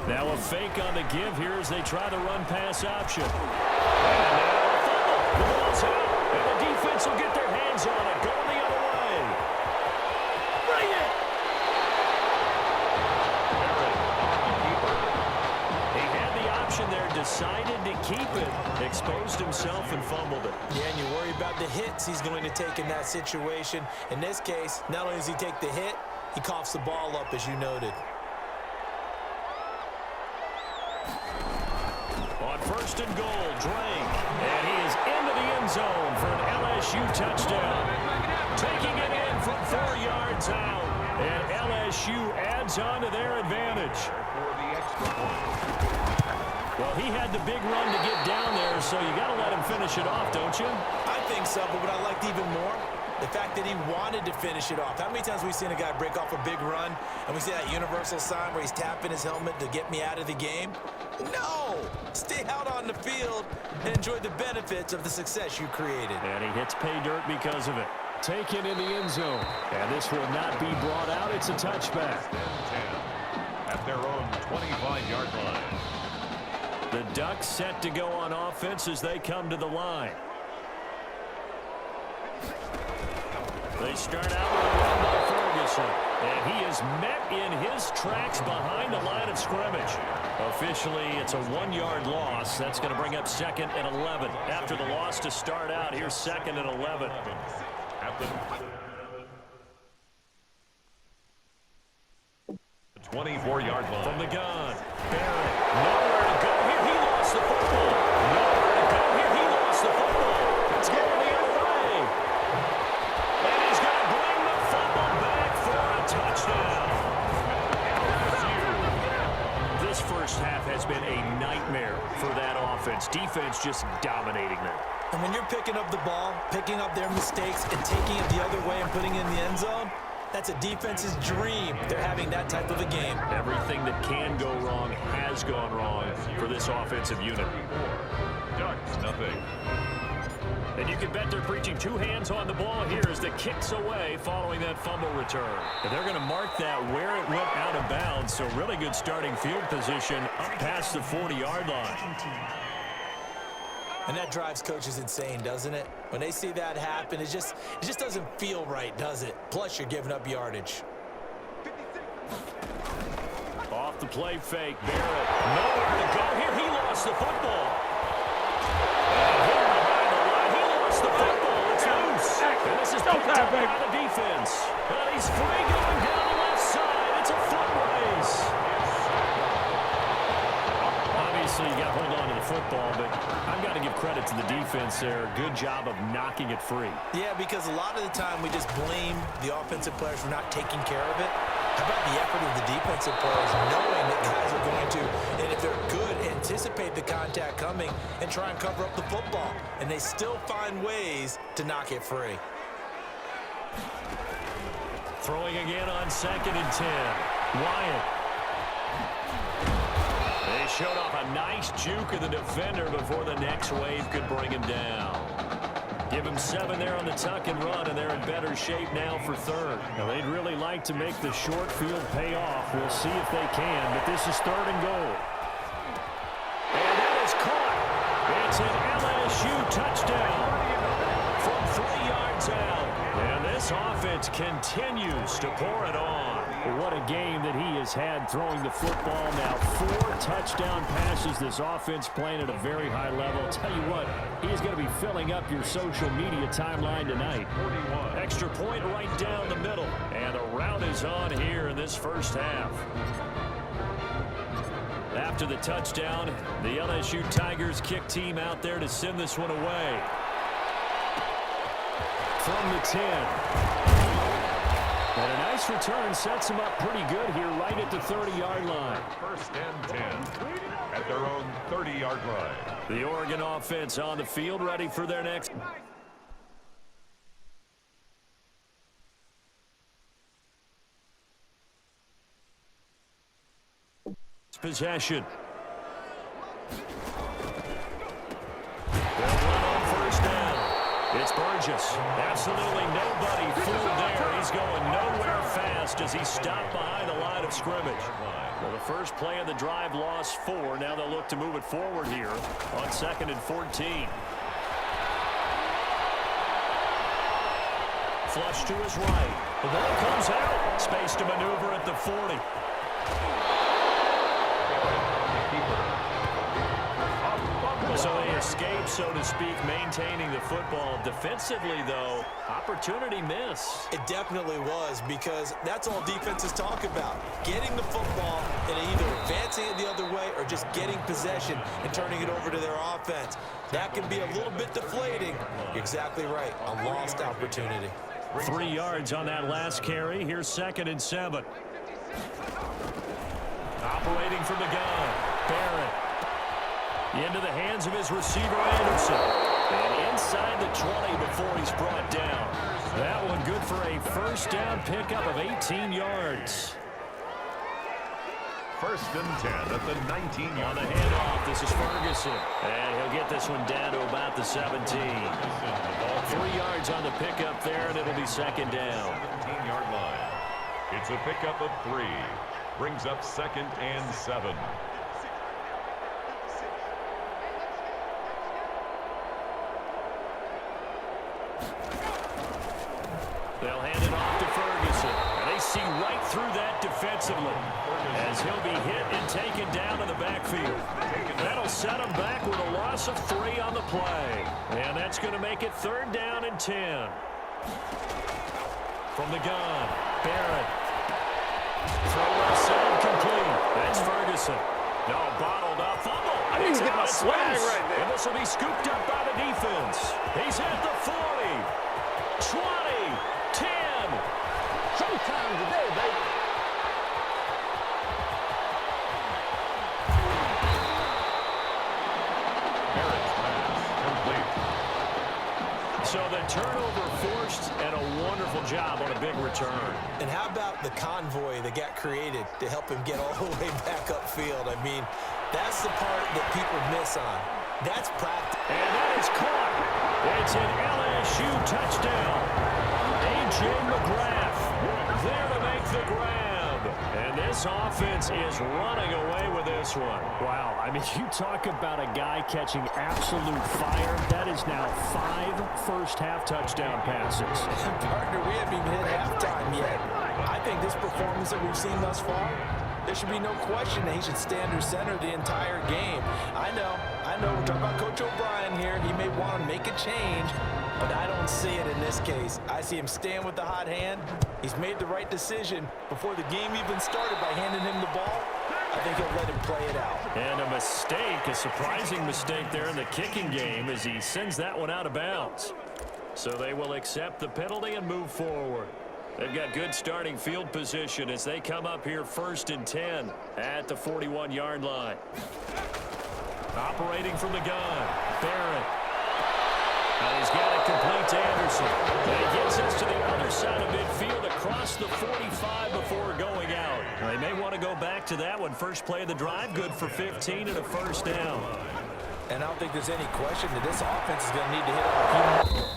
Now a fake on the give here as they try the run-pass option. And now a fumble. The ball's out, and the defense will get their hands on it, going the other way. Bring it! He had the option there, decided to keep it, exposed himself and fumbled it. Yeah, and you worry about the hits he's going to take in that situation. In this case, not only does he take the hit, he coughs the ball up, as you noted. On first and goal, Drake. And he is into the end zone for an LSU touchdown. Taking it in from 4 yards out. And LSU adds on to their advantage. Well, he had the big run to get down there, so you got to let him finish it off, don't you? I think so, but what I liked even more, the fact that he wanted to finish it off. How many times have we seen a guy break off a big run, and we see that universal sign where he's tapping his helmet to get me out of the game? No! Stay out on the field and enjoy the benefits of the success you created. And he hits pay dirt because of it. Taken in the end zone. And this will not be brought out. It's a touchback. 10 at their own 25-yard line. The Ducks set to go on offense as they come to the line. They start out with a run by Ferguson. And he is met in his tracks behind the line of scrimmage. Officially, it's a 1-yard loss. That's going to bring up 2nd and 11. After the loss to start out, here's 2nd and 11. At the 24-yard line. From the gun, Barrett. Nowhere to go here. He lost the football. Nowhere to go here. He lost the football. It's going the other way. And he's going to bring the football back for a touchdown. This first half has been a nightmare for that offense. Defense just dominating them. And when you're picking up the ball, picking up their mistakes, and taking it the other way and putting it in the end zone, that's a defense's dream. They're having that type of a game. Everything that can go wrong has gone wrong for this offensive unit. Ducks, nothing. And you can bet they're preaching 2 hands on the ball here as the kick's away following that fumble return. And they're going to mark that where it went out of bounds, so really good starting field position up past the 40-yard line. And that drives coaches insane, doesn't it? When they see that happen, it just doesn't feel right, does it? Plus, you're giving up yardage. Off the play fake, Barrett. Nowhere to go here. He lost the football. And here behind the line, he lost the football. It's loose. And this is picked up by the defense. And he's free going down the left side. It's a foot race. Obviously, you got to hold on to the football, but I've got to give credit to the defense there. Good job of knocking it free. Yeah, because a lot of the time we just blame the offensive players for not taking care of it. How about the effort of the defensive players knowing that guys are going to, and if they're good, anticipate the contact coming and try and cover up the football. And they still find ways to knock it free. Throwing again on 2nd and 10. Wyatt. They showed off a nice juke of the defender before the next wave could bring him down. Give him 7 there on the tuck and run, and they're in better shape now for 3rd. Now, they'd really like to make the short field pay off. We'll see if they can, but this is 3rd and goal. And that is caught. It's an LSU touchdown from 3 yards out. And this offense continues to pour it on. What a game that he has had throwing the football. Now 4 touchdown passes. This offense playing at a very high level. I'll tell you what, he's going to be filling up your social media timeline tonight. 41. Extra point right down the middle. And the route is on here in this first half. After the touchdown, the LSU Tigers kick team out there to send this one away. From the 10. And a nice return sets them up pretty good here right at the 30-yard line. 1st and 10 at their own 30-yard line. The Oregon offense on the field ready for their next possession. They'll run on 1st down. It's Burgess. Absolutely nobody fooled there. He's going nowhere fast as he's stopped behind the line of scrimmage. Well, the first play of the drive lost 4. Now they'll look to move it forward here on 2nd and 14. Flush to his right. The ball comes out. Space to maneuver at the 40. So they escape, so to speak, maintaining the football. Defensively, though, opportunity miss. It definitely was, because that's all defenses talk about. Getting the football and either advancing it the other way or just getting possession and turning it over to their offense. That can be a little bit deflating. You're exactly right. A lost opportunity. 3 yards on that last carry. Here's 2nd and 7. Operating from the gun. Barrett. Into the hands of his receiver, Anderson. And inside the 20 before he's brought down. That one good for a first down pickup of 18 yards. 1st and 10 at the 19-yard. On the handoff, this is Ferguson. And he'll get this one down to about the 17. 3 yards on the pickup there, and it'll be 2nd down. 17-yard line. It's a pickup of 3. Brings up 2nd and 7. They'll hand it off to Ferguson. And they see right through that defensively as he'll be hit and taken down in the backfield. That'll set him back with a loss of 3 on the play. And that's going to make it 3rd down and 10. From the gun, Barrett. Throw left side complete. That's Ferguson. No, bottled up. Fumble. I need to get my swag right there. And this will be scooped up by the defense. He's at the 40. 20. 10. Showtime today, baby. Barrett's pass complete. So the turnover forced, and a wonderful job on a big return. And how about the convoy that got created to help him get all the way back upfield? I mean, that's the part that people miss on. That's practice. And that is caught. It's an LSU touchdown. A.J. McGrath there to make the grab. And this offense is running away with this one. Wow, I mean, you talk about a guy catching absolute fire. That is now 5 first-half touchdown passes. Partner, we haven't even hit halftime yet. I think this performance that we've seen thus far, there should be no question that he should stay under center the entire game. I know, we're talking about Coach O'Brien here. He may want to make a change, but I don't see it in this case. I see him staying with the hot hand. He's made the right decision before the game even started by handing him the ball. I think he'll let him play it out. And a mistake, a surprising mistake there in the kicking game as he sends that one out of bounds. So they will accept the penalty and move forward. They've got good starting field position as they come up here 1st and 10 at the 41-yard line. Operating from the gun, Barrett. And he's got it complete to Anderson. And he gets us to the other side of midfield across the 45 before going out. They may want to go back to that one. First play of the drive, good for 15 and a first down. And I don't think there's any question that this offense is going to need to hit on a few more.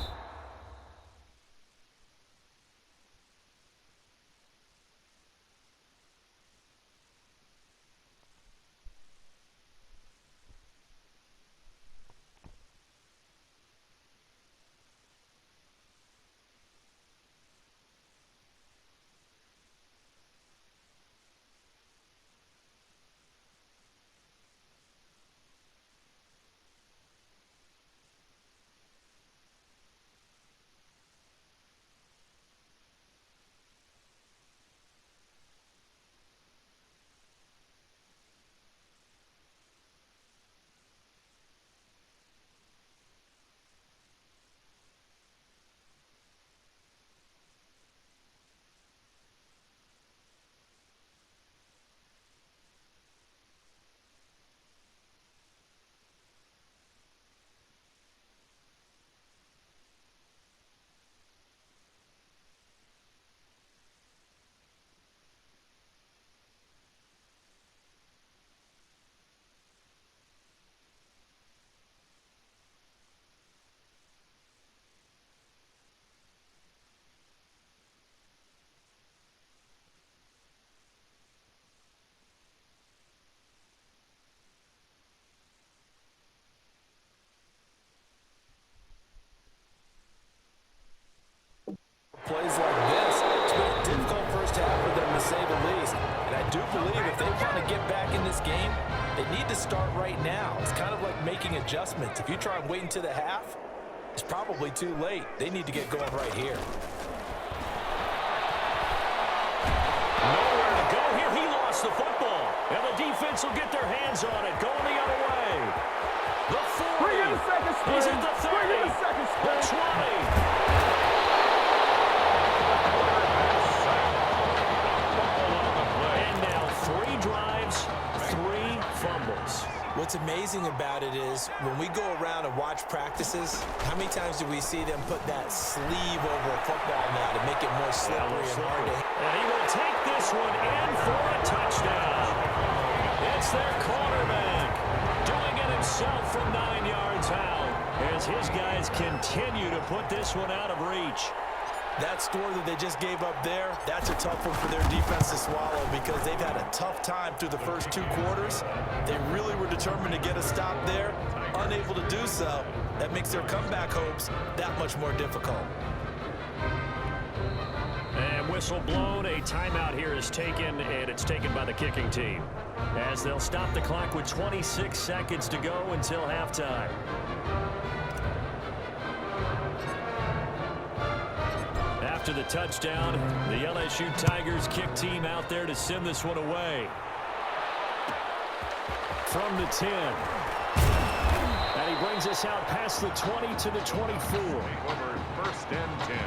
do believe if they want to get back in this game, they need to start right now. It's kind of like making adjustments. If you try and wait until the half, it's probably too late. They need to get going right here. Nowhere to go here. He lost the football. And the defense will get their hands on it. Going the other way. The 40. Bring in the second string. He's at the 30. Bring in the second The string. 20. And now 3 drives, 3 fumbles. What's amazing about it is when we go around and watch practices, how many times do we see them put that sleeve over a football now to make it more slippery and hard to hit? And he will take this one in for a touchdown. It's their quarterback doing it himself from 9 yards out as his guys continue to put this one out of reach. That score that they just gave up there, that's a tough one for their defense to swallow because they've had a tough time through the first 2 quarters. They really were determined to get a stop there, unable to do so. That makes their comeback hopes that much more difficult. And whistle blown, a timeout here is taken, and it's taken by the kicking team, as they'll stop the clock with 26 seconds to go until halftime. After the touchdown, the LSU Tigers kick team out there to send this one away. From the 10. And he brings us out past the 20 to the 24. Over first and 10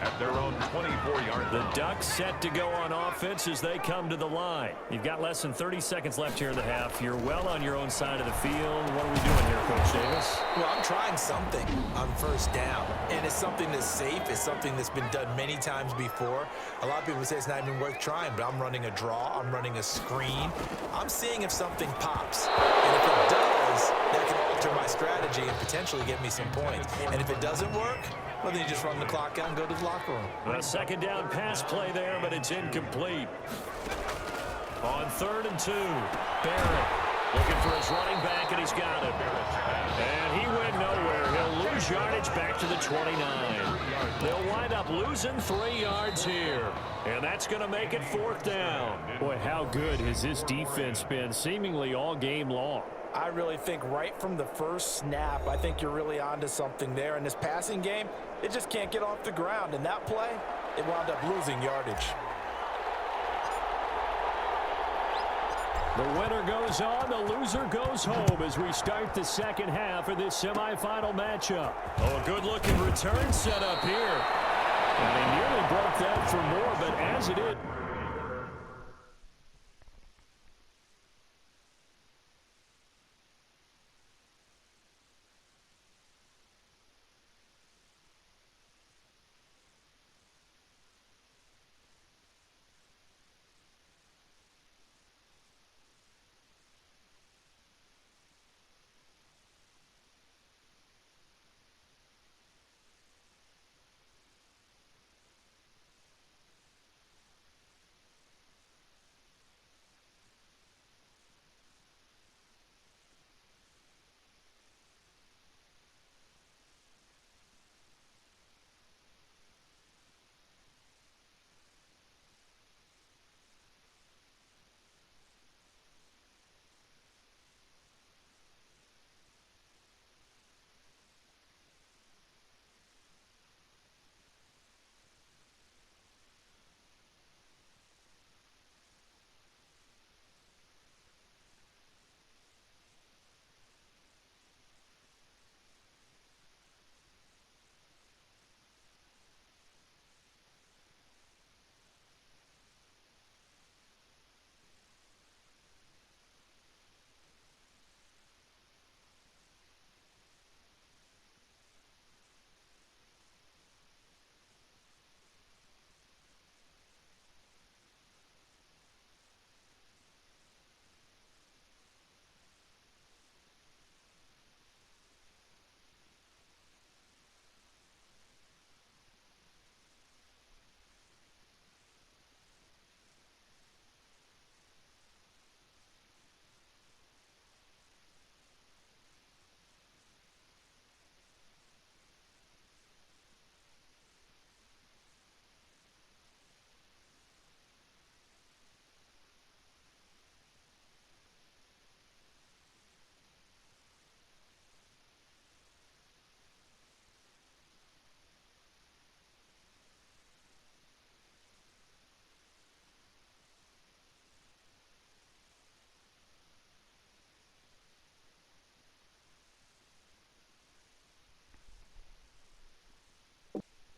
at their own 24-yard The line. Ducks set to go on offense as they come to the line. You've got less than 30 seconds left here in the half. You're well on your own side of the field. What are we doing here, Coach Davis? Well, I'm trying something on first down, and it's something that's safe. It's something that's been done many times before. A lot of people say it's not even worth trying, but I'm running a draw. I'm running a screen. I'm seeing if something pops, and if it does, that can alter my strategy and potentially get me some points. And if it doesn't work, well, then you just run the clock out and go to the locker room. A second down pass play there, but it's incomplete. On 3rd and 2, Barrett looking for his running back, and he's got it. And he went nowhere. He'll lose yardage back to the 29. They'll wind up losing 3 yards here. And that's going to make it 4th down. Boy, how good has this defense been seemingly all game long? I really think right from the first snap, I think you're really onto something there. In this passing game, it just can't get off the ground. In that play, it wound up losing yardage. The winner goes on, the loser goes home as we start the second half of this semifinal matchup. Oh, a good-looking return set up here. And he nearly broke that for more, but as it is...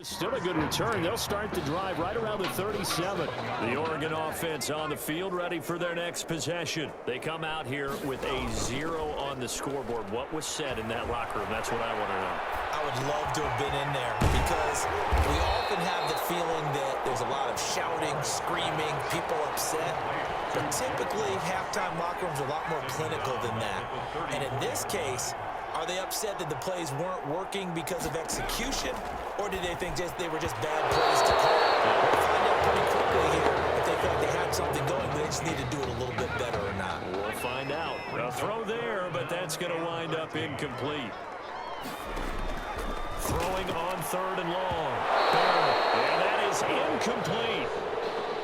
Still a good return. They'll start the drive right around the 37. The Oregon offense on the field, ready for their next possession. They come out here with a 0 on the scoreboard. What was said in that locker room? That's what I want to know. I would love to have been in there because we often have the feeling that there's a lot of shouting, screaming, people upset. But typically, halftime locker rooms are a lot more clinical than that. And in this case, are they upset that the plays weren't working because of execution, or did they think they were just bad plays to call? We'll find out pretty quickly here if they felt they had something going, but they just need to do it a little bit better or not. We'll find out. A throw there, but that's going to wind up incomplete. Throwing on 3rd and long. And that is incomplete.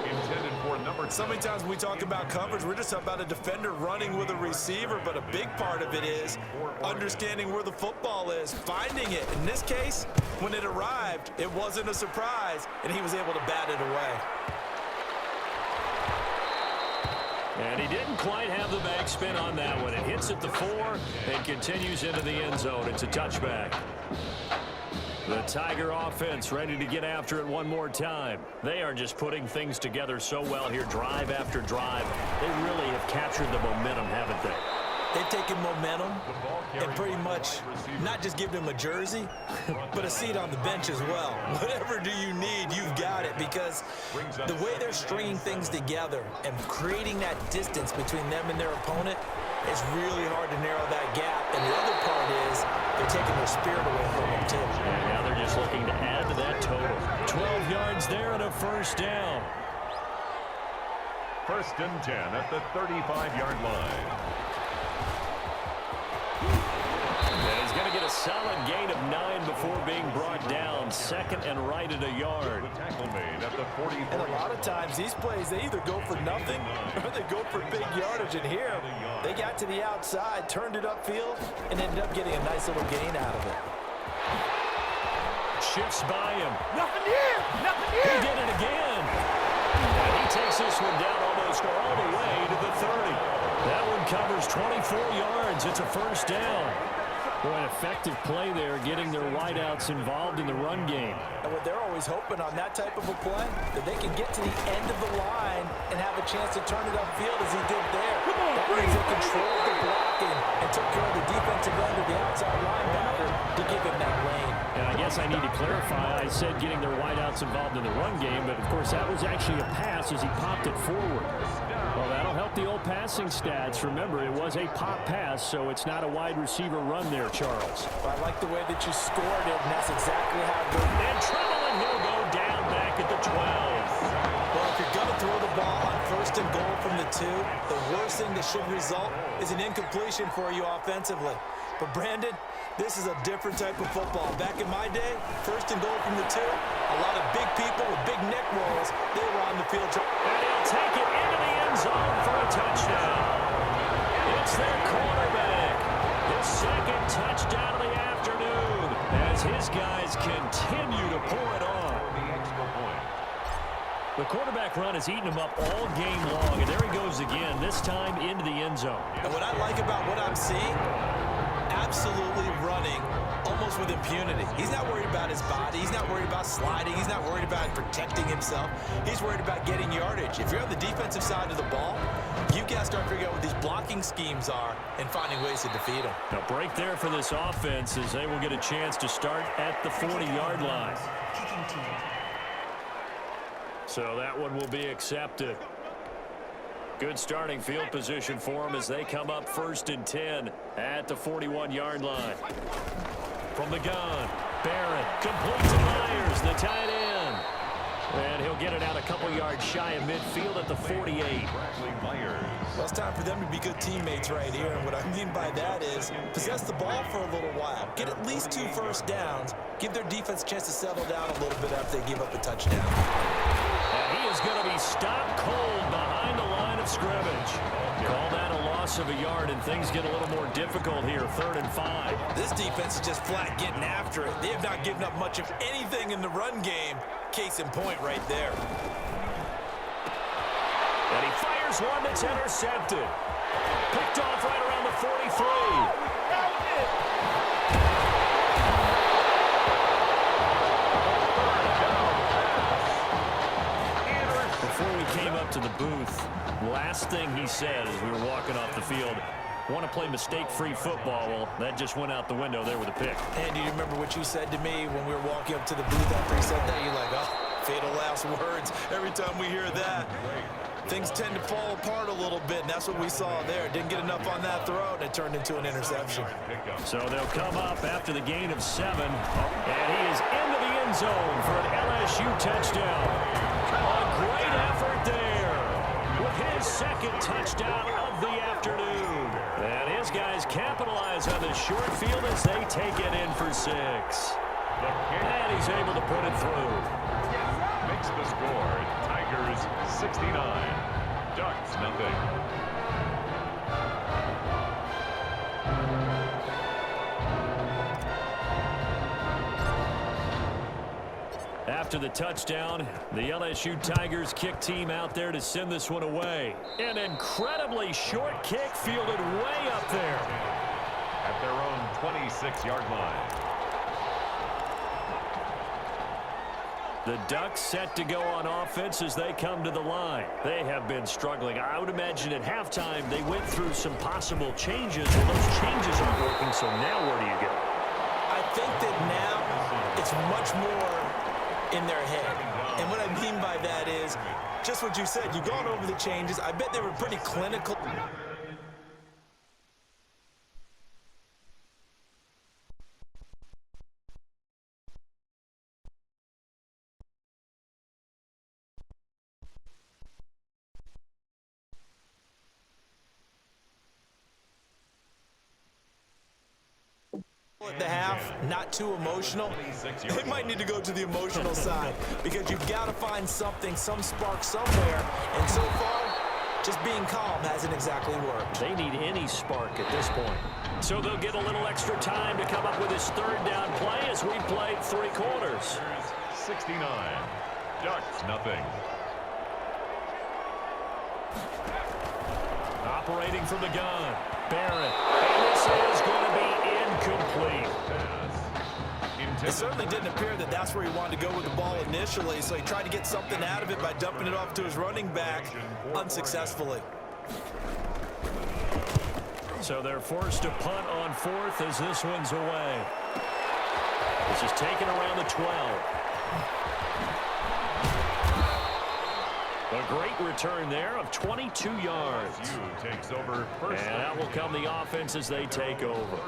Intended for number 2. So many times when we talk about coverage, we're just talking about a defender running with a receiver, but a big part of it is understanding where the football is, finding it. In this case, when it arrived, it wasn't a surprise, and he was able to bat it away. And he didn't quite have the backspin on that one. It hits at the 4 and continues into the end zone. It's a touchback. The Tiger offense ready to get after it one more time. They are just putting things together so well here, drive after drive. They really have captured the momentum, haven't they? They've taken momentum and pretty much not just given him a jersey, but a seat on the bench as well. Whatever do you need, you've got it, because the way they're stringing things together and creating that distance between them and their opponent, it's really hard to narrow that gap. And the other part is they're taking their spirit away from them, too. And now they're just looking to add to that total. 12 yards there and a first down. 1st and 10 at the 35-yard line. And he's going to get a solid gain of 9 before being brought down. 2nd and right at a yard. The tackle made at the 44. And a lot of times these plays, they either go for nothing or they go for big yardage. And here, they got to the outside, turned it upfield, and ended up getting a nice little gain out of it. Shifts by him. Nothing here. Nothing He here. did it again. And he takes this one down almost all the way to the 30. That one covers 24 yards. It's a first down. Boy, an effective play there, getting their wideouts involved in the run game. And what they're always hoping on that type of a play, that they can get to the end of the line and have a chance to turn it upfield as he did there. That means they controlled the blocking and took care of the defensive end of the outside linebacker to give him that lane. And I guess I need to clarify, I said getting their wideouts involved in the run game, but of course that was actually a pass as he popped it forward. Well, that'll help the old passing stats. Remember, it was a pop pass, so it's not a wide receiver run there, Charles. I like the way that you scored it, and that's exactly how it goes. And trouble, and he'll go down back at the 12. Well, if you're going to throw the ball on 1st and goal from the 2, the worst thing that should result is an incompletion for you offensively. But, Brandon, this is a different type of football. Back in my day, 1st and goal from the 2, a lot of big people with big neck rolls, they were on the field. And he'll take it into the end zone for a touchdown. It's their quarterback. His 2nd touchdown of the afternoon as his guys continue to pour it on. The quarterback run has eaten him up all game long, and there he goes again, this time into the end zone. And what I like about what I'm seeing, absolutely running almost with impunity. He's not worried about his body. He's not worried about sliding. He's not worried about protecting himself. He's worried about getting yardage. If you're on the defensive side of the ball, you've got to start figuring out what these blocking schemes are and finding ways to defeat them. A break there for this offense as they will get a chance to start at the 40-yard line. So that one will be accepted. Good starting field position for them as they come up 1st and 10 at the 41-yard line. From the gun, Barrett complete to Myers, the tight end. And he'll get it out a couple yards shy of midfield at the 48. Well, it's time for them to be good teammates right here. And what I mean by that is possess the ball for a little while. Get at least 2 first downs. Give their defense a chance to settle down a little bit after they give up a touchdown. And he is going to be stopped cold behind the line of scrimmage. Call that a loss of a yard, and things get a little more difficult here, 3rd and 5. This defense is just flat getting after it. They have not given up much of anything in the run game. Case in point right there. And he fires one that's intercepted. Picked off right around the 43. up to the booth, last thing he said as we were walking off the field, want to play mistake-free football. Well, that just went out the window there with a pick. And do you remember what you said to me when we were walking up to the booth after he said that? You're like, oh, fatal last words. Every time we hear that, things tend to fall apart a little bit, and that's what we saw there. Didn't get enough on that throw, and it turned into an interception. So they'll come up after the gain of 7, and he is into the end zone for an LSU touchdown. A great effort there with his second touchdown of the afternoon. And his guys capitalize on the short field as they take it in for 6. And he's able to put it through. Makes the score. Tigers 69. Ducks nothing. After the touchdown, the LSU Tigers kick team out there to send this one away. An incredibly short kick fielded way up there. At their own 26-yard line. The Ducks set to go on offense as they come to the line. They have been struggling. I would imagine at halftime they went through some possible changes. Well, those changes aren't working, so now where do you go? I think that now it's much more in their head. And what I mean by that is just what you said. You've gone over the changes. I bet they were pretty clinical. At the half, not too emotional. They might need to go to the emotional side because you've got to find something, some spark somewhere. And so far, just being calm hasn't exactly worked. They need any spark at this point. So they'll get a little extra time to come up with his third down play as we played 3 quarters. 69. Ducks nothing. Operating from the gun, Barrett. And this is going to be incomplete. It certainly didn't appear that that's where he wanted to go with the ball initially, so he tried to get something out of it by dumping it off to his running back unsuccessfully. So they're forced to punt on 4th as this one's away. This is taken around the 12. A great return there of 22 yards. Takes over first. And out will come the offense as they take over.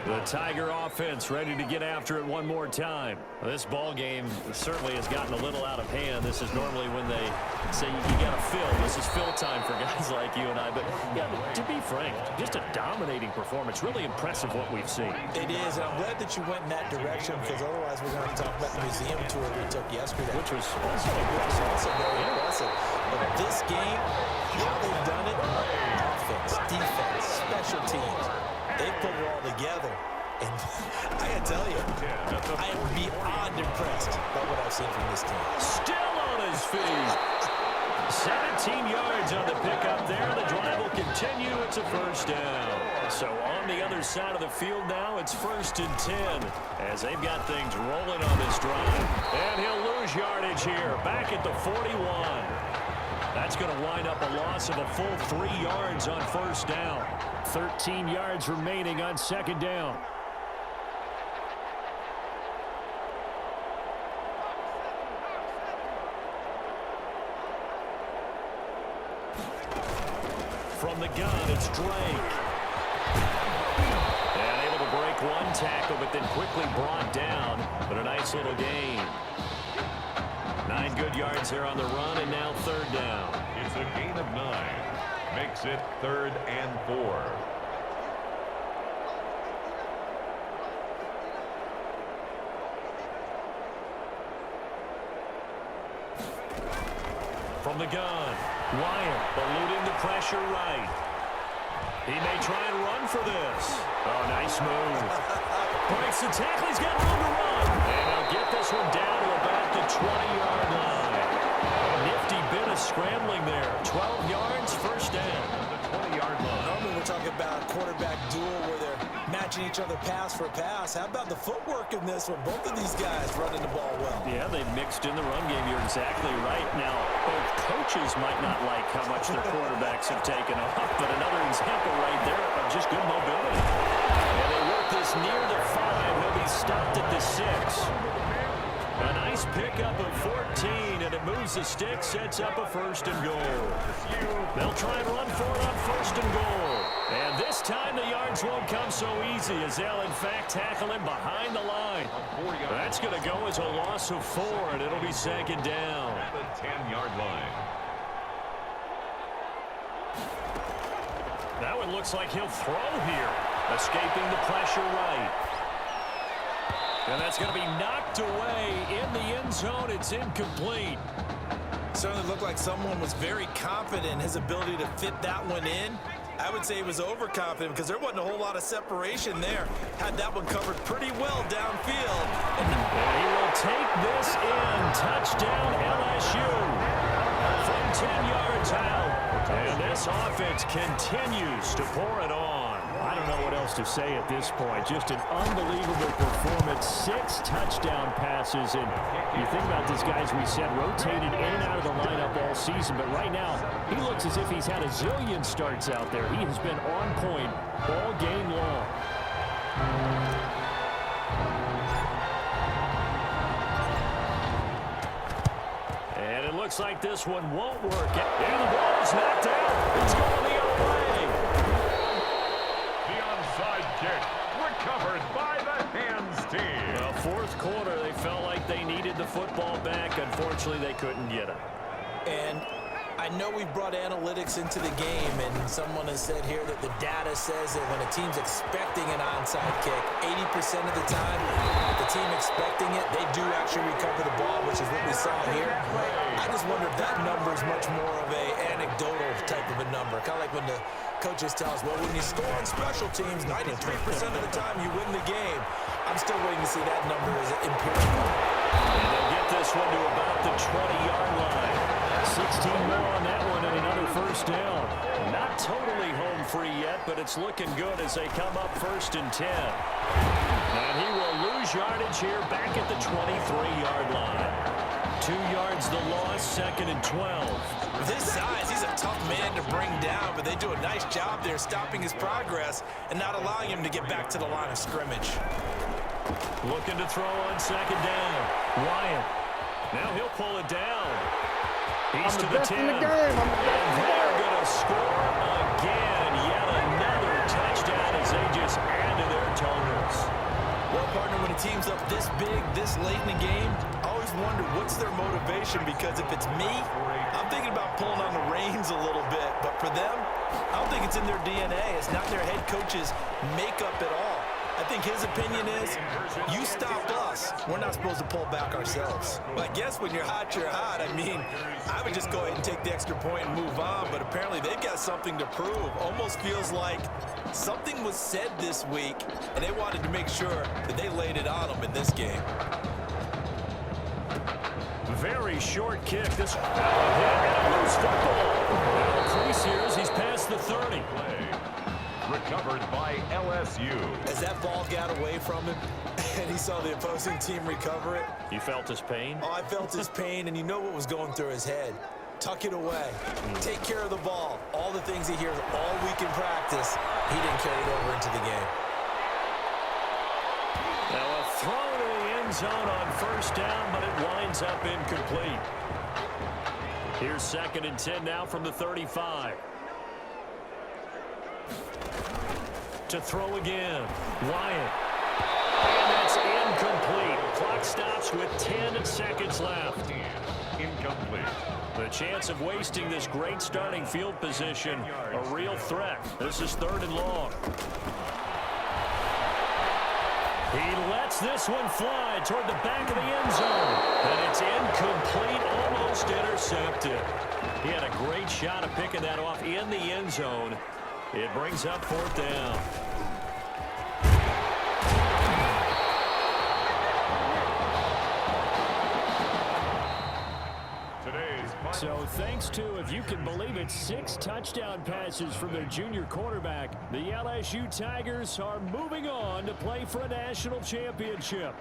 The Tiger offense ready to get after it one more time. This ball game certainly has gotten a little out of hand. This is normally when they say you got to fill. This is fill time for guys like you and I. But yeah, to be frank, just a dominating performance. Really impressive what we've seen. It is, and I'm glad that you went in that direction because otherwise we're going to talk about the museum tour we took yesterday. Which was also very impressive. But this game, how they've done it, offense, defense, special teams, they put it all together. And I got to tell you, I am beyond impressed by what I've seen from this team. Still on his feet. 17 yards on the pickup there. The drive will continue. It's a first down. So on the other side of the field now, it's 1st and 10 as they've got things rolling on this drive. And he'll lose yardage here, back at the 41. That's going to wind up a loss of a full 3 yards on first down. 13 yards remaining on second down. From the gun, it's Drake. And able to break one tackle, but then quickly brought down. But a nice little gain. 9 good yards there on the run, and now third down. It's a gain of 9. Makes it 3rd and 4. From the gun, Wyatt eluding the pressure right. He may try and run for this. Oh, nice move. Breaks the tackle. He's got room to run. And he'll get this one down to about the 20-yard line. A nifty bit of scrambling there. 12 yards, first down. The 20-yard line. Normally we're talking about a quarterback duel where they're matching watching each other pass for pass. How about the footwork in this one? Both of these guys running the ball well. Yeah, they mixed in the run game. You're exactly right. Now, both coaches might not like how much their quarterbacks have taken off, but another example right there of just good mobility. And they work this near the 5. He'll be stopped at the 6. A nice pickup of 14, and it moves the stick, sets up a 1st and goal. They'll try and run for it on 1st and goal. And this time the yards won't come so easy as they'll, in fact, tackle him behind the line. That's going to go as a loss of 4, and it'll be 2nd down. At the 10-yard line. Now it looks like he'll throw here, escaping the pressure right. And that's going to be knocked away in the end zone. It's incomplete. Certainly looked like someone was very confident in his ability to fit that one in. I would say he was overconfident because there wasn't a whole lot of separation there. Had that one covered pretty well downfield. And he will take this in. Touchdown LSU from 10 yards out. And this offense continues to pour it on. I don't know what else to say at this point. Just an unbelievable performance. 6 touchdown passes. And you think about this guy, as we said, rotated in and out of the lineup all season. But right now, he looks as if he's had a zillion starts out there. He has been on point all game long. And it looks like this one won't work. And the ball is knocked out. It's going the other way. The onside kick recovered by the hands team. Well, 4th quarter, they felt like they needed the football back. Unfortunately, they couldn't get it. And I know we brought analytics into the game, and someone has said here that the data says that when a team's expecting an onside kick, 80% of the time, the team expecting it, they do actually recover the ball, which is what we saw here. I just wonder if that number is much more of a anecdotal type of a number. Kind of like when the coaches tell us, well, when you score on special teams, 93% of the time you win the game. I'm still waiting to see that number as empirical. And they'll get this one to about the 20-yard line. 16 more on that one and another 1st down. Not totally home free yet, but it's looking good as they come up 1st and 10. And he will lose yardage here back at the 23-yard line. 2 yards the loss, 2nd and 12. With his size, he's a tough man to bring down, but they do a nice job there stopping his progress and not allowing him to get back to the line of scrimmage. Looking to throw on 2nd down. Wyatt. Now he'll pull it down. He's to the 10. And they're going to score again. Yet another touchdown as they just add to their totals. Well, partner, when a team's up this big, this late in the game, I always wonder what's their motivation, because if it's me, I'm thinking about pulling on the reins a little bit. But for them, I don't think it's in their DNA. It's not their head coach's makeup at all. I think his opinion is, you stopped us. We're not supposed to pull back ourselves. But I guess when you're hot, you're hot. I mean, I would just go ahead and take the extra point and move on. But apparently they've got something to prove. Almost feels like something was said this week, and they wanted to make sure that they laid it on them in this game. Very short kick. This hit and a loose football. Now crease here as he's past the 30. Recovered by LSU. As that ball got away from him and he saw the opposing team recover it. You felt his pain? Oh, I felt his pain, and you know what was going through his head. Tuck it away. Take care of the ball. All the things he hears all week in practice, he didn't carry it over into the game. Now a throw to the end zone on 1st down, but it winds up incomplete. Here's 2nd and 10 now from the 35. To throw again. Wyatt. And that's incomplete. Clock stops with 10 seconds left. Incomplete. The chance of wasting this great starting field position, a real threat. This is 3rd and long. He lets this one fly toward the back of the end zone. And it's incomplete, almost intercepted. He had a great shot of picking that off in the end zone. It brings up 4th down. So thanks to, if you can believe it, 6 touchdown passes from their junior quarterback, the LSU Tigers are moving on to play for a national championship.